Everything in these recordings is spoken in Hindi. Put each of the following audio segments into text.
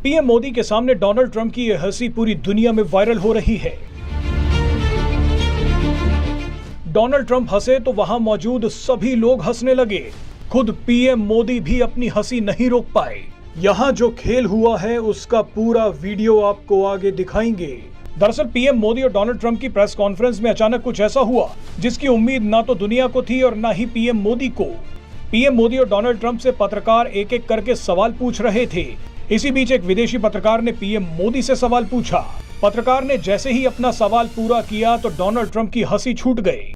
पीएम मोदी के सामने डोनाल्ड ट्रंप की यह हंसी पूरी दुनिया में वायरल हो रही है। डोनाल्ड ट्रंप हंसे तो वहां मौजूद सभी लोग हंसने लगे। खुद पीएम मोदी भी अपनी हंसी नहीं रोक पाए। यहां जो खेल हुआ है उसका पूरा वीडियो आपको आगे दिखाएंगे। दरअसल पीएम मोदी और डोनाल्ड ट्रंप की प्रेस कॉन्फ्रेंस में अचानक कुछ ऐसा हुआ जिसकी उम्मीद ना तो दुनिया को थी और ना ही पीएम मोदी को। पीएम मोदी और डोनाल्ड ट्रंप से पत्रकार एक एक करके सवाल पूछ रहे थे। इसी बीच एक विदेशी पत्रकार ने पीएम मोदी से सवाल पूछा। पत्रकार ने जैसे ही अपना सवाल पूरा किया तो डोनाल्ड ट्रंप की हंसी छूट गई।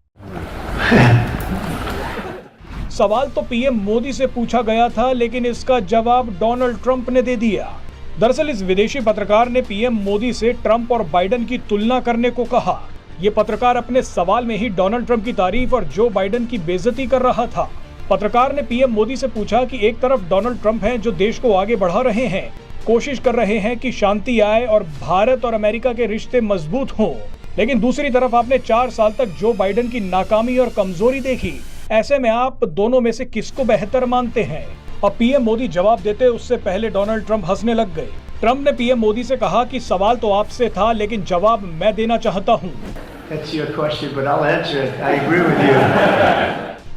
सवाल तो पीएम मोदी से पूछा गया था, लेकिन इसका जवाब डोनाल्ड ट्रंप ने दे दिया। दरअसल इस विदेशी पत्रकार ने पीएम मोदी से ट्रंप और बाइडेन की तुलना करने को कहा। ये पत्रकार अपने सवाल में ही डोनाल्ड ट्रंप की तारीफ और जो बाइडेन की बेइज्जती कर रहा था। पत्रकार ने पीएम मोदी से पूछा कि एक तरफ डोनाल्ड ट्रंप हैं जो देश को आगे बढ़ा रहे हैं, कोशिश कर रहे हैं कि शांति आए और भारत और अमेरिका के रिश्ते मजबूत हों, लेकिन दूसरी तरफ आपने 4 साल तक जो बाइडेन की नाकामी और कमजोरी देखी। ऐसे में आप दोनों में से किसको बेहतर मानते हैं? और पीएम मोदी जवाब देते उससे पहले डोनाल्ड ट्रंप हंसने लग गए। ट्रंप ने पीएम मोदी से कहा कि सवाल तो आपसे था, लेकिन जवाब मैं देना चाहता हूं।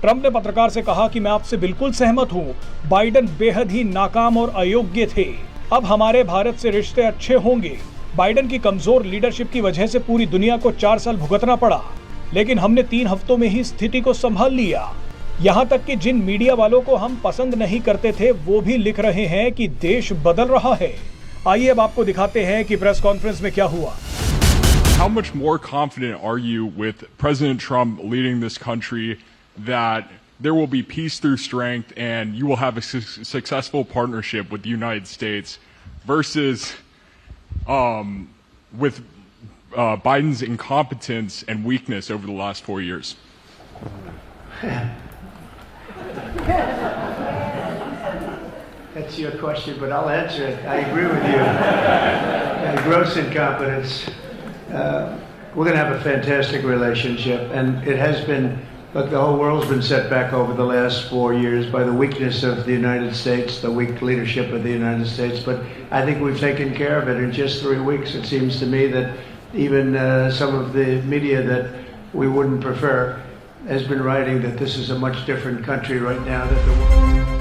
ट्रंप ने पत्रकार से कहा कि मैं आपसे बिल्कुल सहमत हूं। बाइडेन बेहद ही नाकाम और अयोग्य थे। अब हमारे भारत से रिश्ते अच्छे होंगे। बाइडेन की कमजोर लीडरशिप की वजह से पूरी दुनिया को 4 साल भुगतना पड़ा, लेकिन हमने 3 हफ्तों में ही स्थिति को संभाल लिया। यहाँ तक कि जिन मीडिया वालों को हम पसंद नहीं करते थे वो भी लिख रहे हैं कि देश बदल रहा है। आइए अब आपको दिखाते हैं कि प्रेस कॉन्फ्रेंस में क्या हुआ। How much more confident are you with President Trump leading this country that there will be peace through strength and you will have a successful partnership with the United States versus with Biden's incompetence and weakness over the last 4 years? That's your question, but I'll answer it. I agree with you. Gross incompetence. We're going to have a fantastic relationship, and it has been. Look, the whole world's been set back over the last 4 years by the weakness of the United States, the weak leadership of the United States. But I think we've taken care of it in just 3 weeks. It seems to me that even some of the media that we wouldn't prefer has been writing that this is a much different country right now. That the